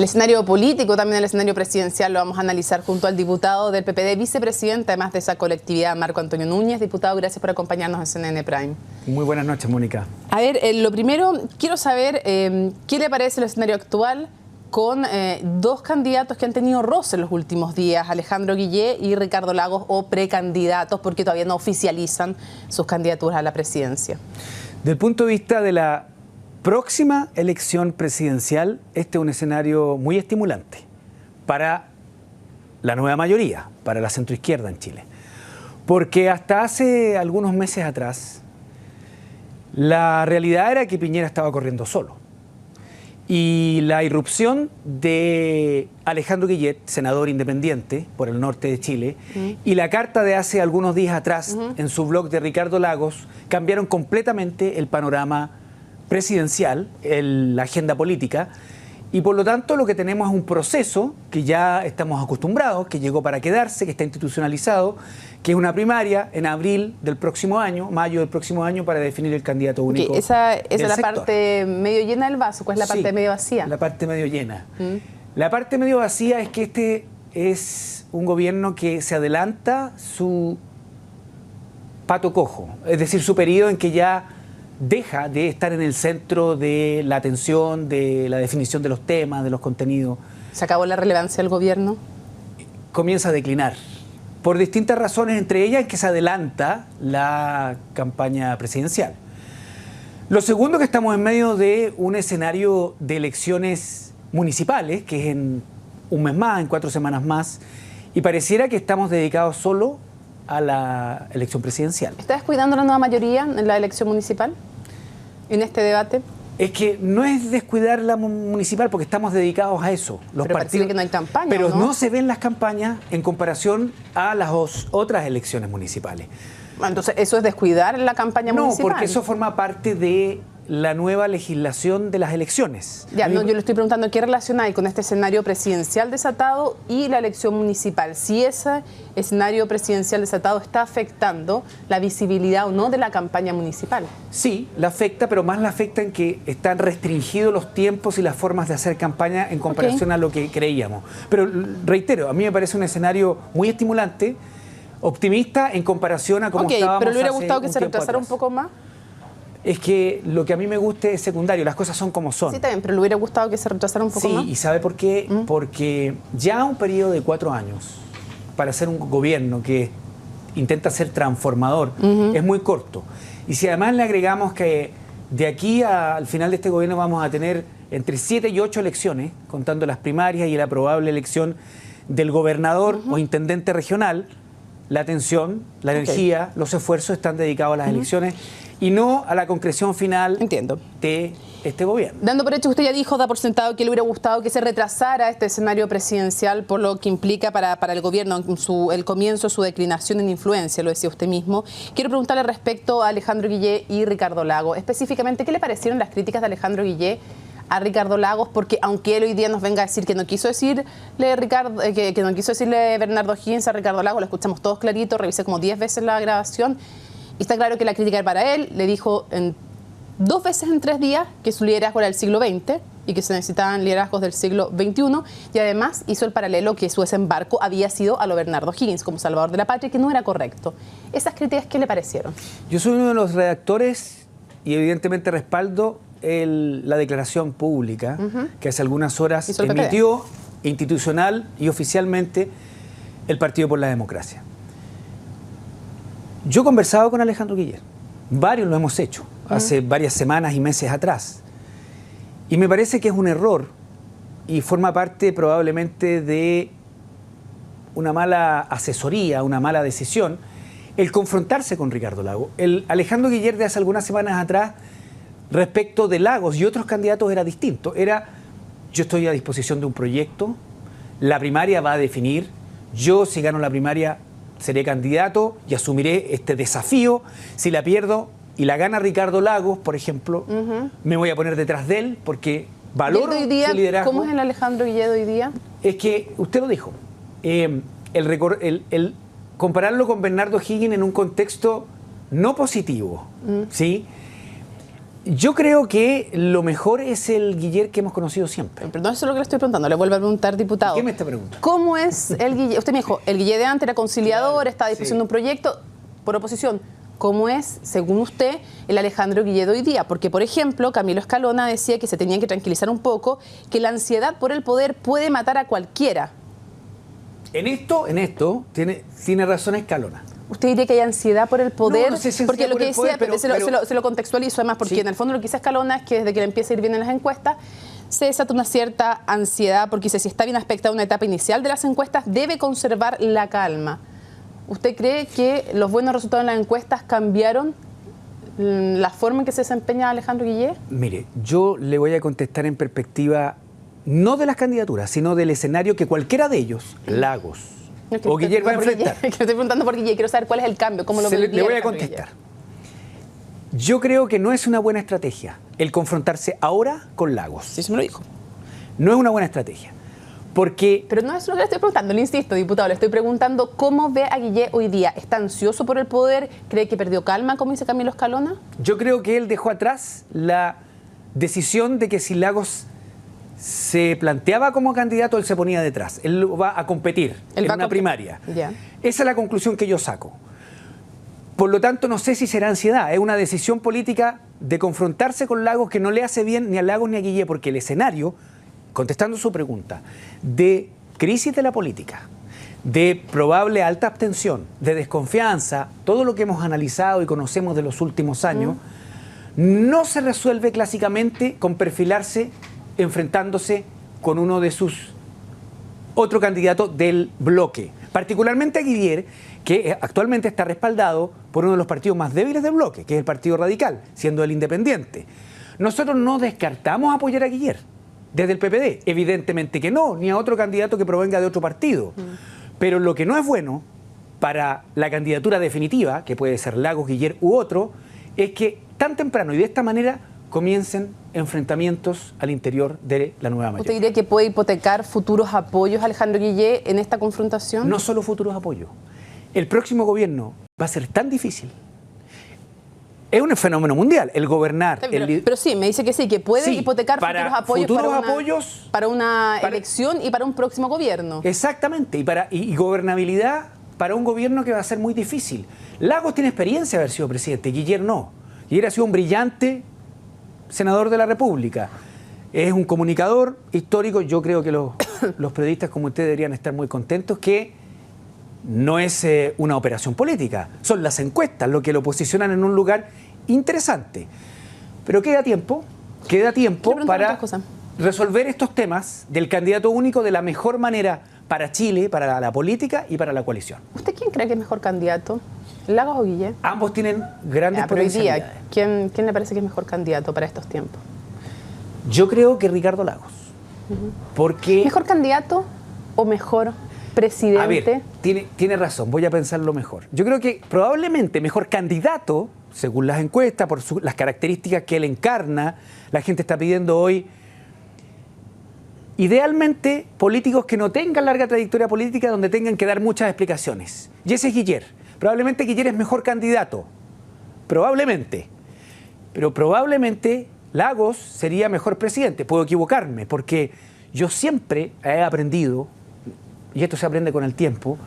El escenario político, también el escenario presidencial, lo vamos a analizar junto al diputado del PPD, vicepresidente, además de esa colectividad, Marco Antonio Núñez. Diputado, gracias por acompañarnos en CNN Prime. Muy buenas noches, Mónica. A ver, lo primero, quiero saber qué le parece el escenario actual con dos candidatos que han tenido roce en los últimos días, Alejandro Guillé y Ricardo Lagos, o precandidatos, porque todavía no oficializan sus candidaturas a la presidencia. Desde el punto de vista de la próxima elección presidencial, este es un escenario muy estimulante para la nueva mayoría, para la centroizquierda en Chile. Porque hasta hace algunos meses atrás, la realidad era que Piñera estaba corriendo solo. Y la irrupción de Alejandro Guillet, senador independiente por el norte de Chile, y la carta de hace algunos días atrás en su blog de Ricardo Lagos, cambiaron completamente el panorama presidencial, la agenda política, y por lo tanto lo que tenemos es un proceso que ya estamos acostumbrados, que llegó para quedarse, que está institucionalizado, que es una primaria en abril del próximo año, mayo del próximo año, para definir el candidato único. Esa es la parte medio llena del vaso. ¿Cuál es la parte medio vacía? La parte medio llena. La parte medio vacía es que este es un gobierno que se adelanta su pato cojo, es decir, su periodo en que ya deja de estar en el centro de la atención, de la definición de los temas, de los contenidos. ¿Se acabó la relevancia del gobierno? Comienza a declinar, por distintas razones, entre ellas que se adelanta la campaña presidencial. Lo segundo, que estamos en medio de un escenario de elecciones municipales, que es en un mes más, en 4 semanas más, y pareciera que estamos dedicados solo a la elección presidencial. ¿Está descuidando la nueva mayoría en la elección municipal, en este debate? Es que no es descuidar la municipal, porque estamos dedicados a eso. Los partidos, que no hay campaña, pero no se ven las campañas en comparación a las otras elecciones municipales. Entonces, ¿eso es descuidar la campaña municipal? No, porque eso forma parte de la nueva legislación de las elecciones. Ya, no, yo le estoy preguntando qué relación hay con este escenario presidencial desatado y la elección municipal. Si ese escenario presidencial desatado está afectando la visibilidad o no de la campaña municipal. Sí, la afecta, pero más la afecta en que están restringidos los tiempos y las formas de hacer campaña en comparación a lo que creíamos. Pero reitero, a mí me parece un escenario muy estimulante, optimista en comparación a cómo estábamos. ¿Pero le hubiera gustado que se retrasara un poco más? Es que lo que a mí me gusta es secundario, las cosas son como son. Sí, también, pero le hubiera gustado que se retrasara un poco más. Sí, ¿y sabe por qué? Porque ya un periodo de 4 años para hacer un gobierno que intenta ser transformador es muy corto. Y si además le agregamos que de aquí al final de este gobierno vamos a tener entre 7 y 8 elecciones, contando las primarias y la probable elección del gobernador o intendente regional, la atención, la energía, los esfuerzos están dedicados a las elecciones y no a la concreción final de este gobierno. Dando por hecho, usted ya dijo, da por sentado que le hubiera gustado que se retrasara este escenario presidencial por lo que implica para el gobierno el comienzo, su declinación en influencia, lo decía usted mismo. Quiero preguntarle respecto a Alejandro Guillé y Ricardo Lagos. Específicamente, ¿qué le parecieron las críticas de Alejandro Guillé a Ricardo Lagos? Porque aunque él hoy día nos venga a decir que no quiso decirle que no quiso decirle Bernardo O'Higgins a Ricardo Lagos, lo escuchamos todos clarito, revisé como 10 veces la grabación, y está claro que la crítica era para él. Le dijo 2 veces en 3 días que su liderazgo era del siglo XX y que se necesitaban liderazgos del siglo XXI, y además hizo el paralelo que su desembarco había sido a lo Bernardo O'Higgins como salvador de la patria, que no era correcto. ¿Esas críticas qué le parecieron? Yo soy uno de los redactores y evidentemente respaldo la declaración pública que hace algunas horas emitió institucional y oficialmente el Partido por la Democracia. Yo he conversado con Alejandro Guillén, varios lo hemos hecho, hace varias semanas y meses atrás, y me parece que es un error y forma parte probablemente de una mala asesoría, una mala decisión, el confrontarse con Ricardo Lagos. El Alejandro Guillén de hace algunas semanas atrás, respecto de Lagos y otros candidatos, era distinto. Yo estoy a disposición de un proyecto, la primaria va a definir, yo si gano la primaria seré candidato y asumiré este desafío. Si la pierdo y la gana Ricardo Lagos, por ejemplo, me voy a poner detrás de él porque valoro su liderazgo. ¿Cómo es el Alejandro Guillén hoy día? Es que, usted lo dijo, el compararlo con Bernardo O'Higgins en un contexto no positivo, ¿sí? Yo creo que lo mejor es el Guiller que hemos conocido siempre. Pero no eso es lo que le estoy preguntando, le vuelvo a preguntar, diputado. ¿Qué me está preguntando? ¿Cómo es el Guille? Usted me dijo, el Guille de antes era conciliador, Claro, estaba discutiendo sí. un proyecto por oposición. ¿Cómo es, según usted, el Alejandro Guille de hoy día? Porque, por ejemplo, Camilo Escalona decía que se tenían que tranquilizar un poco, que la ansiedad por el poder puede matar a cualquiera. En esto tiene razón Escalona. ¿Usted diría que hay ansiedad por el poder? No sé si porque ansiedad lo por que el poder, decía, pero- se lo contextualizo además, porque Sí. en el fondo lo que dice Escalona es que desde que le empieza a ir bien en las encuestas, se desata una cierta ansiedad, porque dice, si está bien aspectada una etapa inicial de las encuestas, debe conservar la calma. ¿Usted cree que los buenos resultados en las encuestas cambiaron la forma en que se desempeña Alejandro Guille? Mire, yo le voy a contestar en perspectiva no de las candidaturas, sino del escenario que cualquiera de ellos, Lagos No, es que o estoy Guiller va a preguntando por enfrentar. Guille, que estoy preguntando por Guille, quiero saber cuál es el cambio, cómo lo ve hoy día Le voy a Alejandro contestar. Guille. Yo creo que no es una buena estrategia el confrontarse ahora con Lagos. Sí, se me lo dijo. No es una buena estrategia. Porque Pero no es lo que le estoy preguntando, le insisto, diputado, le estoy preguntando cómo ve a Guille hoy día. ¿Está ansioso por el poder? ¿Cree que perdió calma, como dice Camilo Escalona? yo creo que él dejó atrás la decisión de que si Lagos se planteaba como candidato, él se ponía detrás. Él va a competir Él en va a una competir. primaria. Ya. Esa es la conclusión que yo saco. Por lo tanto, no sé si será ansiedad. Es una decisión política de confrontarse con Lagos que no le hace bien ni a Lagos ni a Guille, porque el escenario, contestando su pregunta, de crisis de la política, de probable alta abstención, de desconfianza, todo lo que hemos analizado y conocemos de los últimos años, no se resuelve clásicamente con perfilarse enfrentándose con uno de sus otro candidato del bloque, particularmente a Guiller, que actualmente está respaldado por uno de los partidos más débiles del bloque, que es el Partido Radical, siendo el independiente. Nosotros no descartamos apoyar a Guiller desde el PPD, evidentemente que no, ni a otro candidato que provenga de otro partido. Pero lo que no es bueno para la candidatura definitiva, que puede ser Lagos, Guiller u otro, es que tan temprano y de esta manera comiencen enfrentamientos al interior de la nueva ¿Usted mayoría. diría que puede hipotecar futuros apoyos a Alejandro Guille en esta confrontación? No solo futuros apoyos. El próximo gobierno va a ser tan difícil. Es un fenómeno mundial. El gobernar... Pero sí, me dice que sí, que puede Sí, hipotecar para futuros apoyos, apoyos, para una para- elección y para un próximo gobierno. Exactamente. Y gobernabilidad para un gobierno que va a ser muy difícil. Lagos tiene experiencia de haber sido presidente, Guiller no. Guiller ha sido un brillante senador de la República. Es un comunicador histórico. Yo creo que los periodistas como usted deberían estar muy contentos que no es una operación política. Son las encuestas lo que lo posicionan en un lugar interesante. Pero queda tiempo Quiero preguntar para otra cosa. resolver estos temas del candidato único de la mejor manera para Chile, para la política y para la coalición. ¿Usted quién cree que es mejor candidato? ¿Lagos o Guille? Ambos tienen grandes Pero hoy día, potencialidades. ¿quién le parece que es mejor candidato para estos tiempos? Yo creo que Ricardo Lagos. Porque... ¿Mejor candidato o mejor presidente? A ver, tiene razón, voy a pensarlo mejor. Yo creo que probablemente mejor candidato, según las encuestas, por las características que él encarna, la gente está pidiendo hoy, idealmente políticos que no tengan larga trayectoria política, donde tengan que dar muchas explicaciones. Y ese es Guiller. Probablemente Guiller es mejor candidato, probablemente. Pero probablemente Lagos sería mejor presidente. Puedo equivocarme, porque yo siempre he aprendido, y esto se aprende con el tiempo,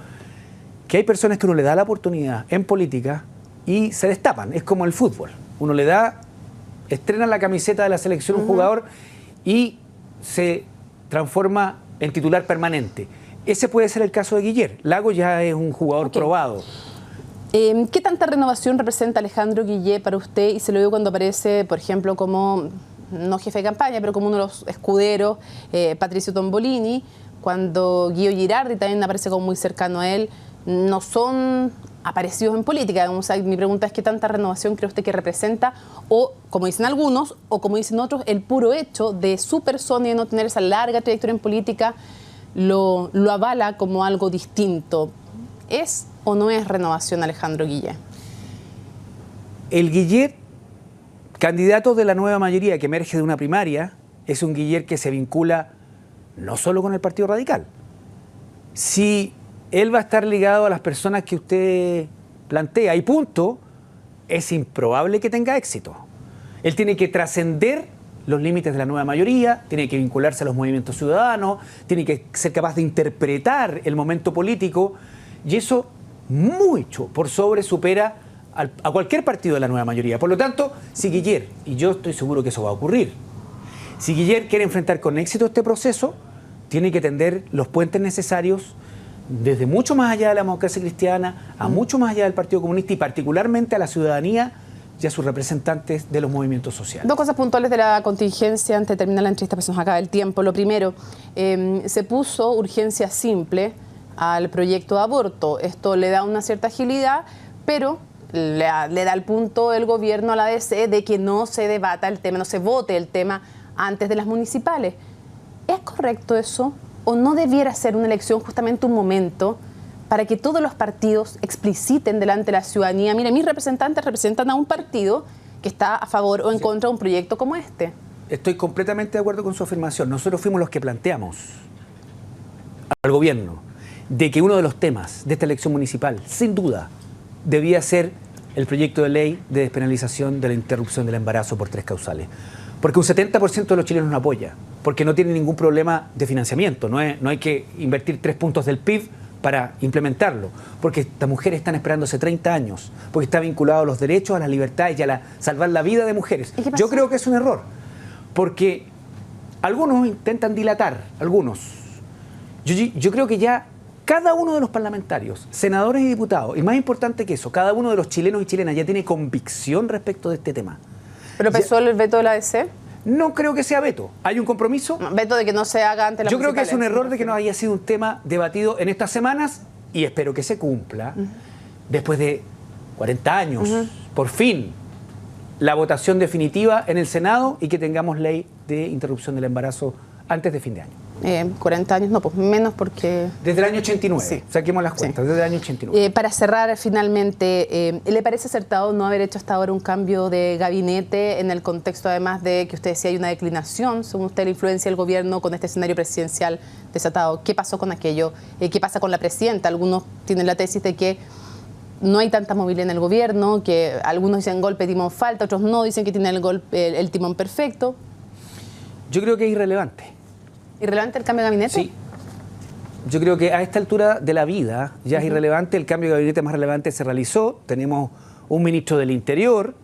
que hay personas que uno le da la oportunidad en política y se destapan. Es como el fútbol. Uno le da, estrena la camiseta de la selección un jugador y se transforma en titular permanente. Ese puede ser el caso de Guiller. Lagos ya es un jugador probado. ¿Qué tanta renovación representa Alejandro Guille para usted? Y se lo digo cuando aparece, por ejemplo, como, no jefe de campaña, pero como uno de los escuderos, Patricio Tombolini, cuando Guido Girardi también aparece como muy cercano a él. No son aparecidos en política. O sea, mi pregunta es qué tanta renovación cree usted que representa, o como dicen algunos, o como dicen otros, el puro hecho de su persona y de no tener esa larga trayectoria en política lo avala como algo distinto. ¿Es o no es renovación Alejandro Guille? El Guiller, candidato de la nueva mayoría que emerge de una primaria, es un Guiller que se vincula no solo con el Partido Radical. Si él va a estar ligado a las personas que usted plantea y punto, es improbable que tenga éxito. Él tiene que trascender los límites de la nueva mayoría, tiene que vincularse a los movimientos ciudadanos, tiene que ser capaz de interpretar el momento político, y eso mucho por sobre supera a cualquier partido de la nueva mayoría. Por lo tanto, si Guillermo, y yo estoy seguro que eso va a ocurrir, si Guillermo quiere enfrentar con éxito este proceso, tiene que tender los puentes necesarios desde mucho más allá de la democracia cristiana, a mucho más allá del Partido Comunista y particularmente a la ciudadanía y a sus representantes de los movimientos sociales. Dos cosas puntuales de la contingencia antes de terminar la entrevista, pues nos acaba el tiempo. Lo primero, se puso urgencia simple al proyecto de aborto. Esto le da una cierta agilidad, pero le da el punto el gobierno a la DC de que no se debata el tema, no se vote el tema antes de las municipales. ¿Es correcto eso? ¿O no debiera ser una elección justamente un momento para que todos los partidos expliciten delante de la ciudadanía? Mire, mis representantes representan a un partido que está a favor o en contra de un proyecto como este. Estoy completamente de acuerdo con su afirmación. Nosotros fuimos los que planteamos al gobierno de que uno de los temas de esta elección municipal, sin duda, debía ser el proyecto de ley de despenalización de la interrupción del embarazo por 3 causales. Porque un 70% de los chilenos no apoya, porque no tiene ningún problema de financiamiento, no hay que invertir 3 puntos del PIB para implementarlo, porque estas mujeres están esperando hace 30 años, porque está vinculado a los derechos, a las libertades y a salvar la vida de mujeres. Yo creo que es un error, porque algunos intentan dilatar, algunos. Yo creo que ya cada uno de los parlamentarios, senadores y diputados, y más importante que eso, cada uno de los chilenos y chilenas ya tiene convicción respecto de este tema. ¿Pero pesó el veto de la ADC? No creo que sea veto. ¿Hay un compromiso? Veto de que no se haga ante la Yo creo que es un error de que no haya sido un tema debatido en estas semanas y espero que se cumpla después de 40 años, por fin, la votación definitiva en el Senado y que tengamos ley de interrupción del embarazo antes de fin de año. 40 años, no, pues menos porque... Desde el año 89, sí. Saquemos las cuentas, desde el año 89. Para cerrar finalmente, ¿le parece acertado no haber hecho hasta ahora un cambio de gabinete en el contexto además de que usted decía hay una declinación, según usted, la influencia del gobierno con este escenario presidencial desatado? ¿Qué pasó con aquello? ¿Qué pasa con la presidenta? Algunos tienen la tesis de que no hay tanta movilidad en el gobierno, que algunos dicen golpe, timón falta, otros no, dicen que tiene el timón perfecto. Yo creo que es irrelevante. ¿Irrelevante el cambio de gabinete? Sí. Yo creo que a esta altura de la vida ya es irrelevante. El cambio de gabinete más relevante se realizó. Tenemos un ministro del Interior,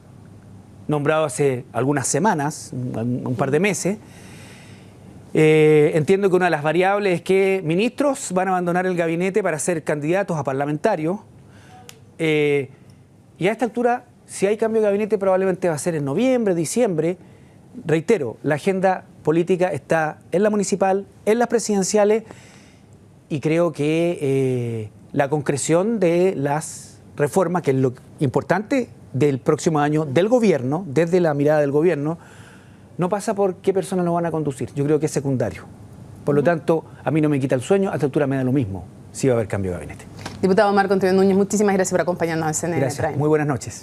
nombrado hace algunas semanas, un par de meses. Entiendo que una de las variables es que ministros van a abandonar el gabinete para ser candidatos a parlamentarios. Y a esta altura, si hay cambio de gabinete, probablemente va a ser en noviembre, diciembre. Reitero, la agenda política está en la municipal, en las presidenciales, y creo que la concreción de las reformas, que es lo importante del próximo año del gobierno, desde la mirada del gobierno, no pasa por qué personas nos van a conducir. Yo creo que es secundario. Por lo tanto, a mí no me quita el sueño, a esta altura me da lo mismo si va a haber cambio de gabinete. Diputado Marco Antonio Núñez, muchísimas gracias por acompañarnos en CNN Gracias, Prime. muy buenas noches.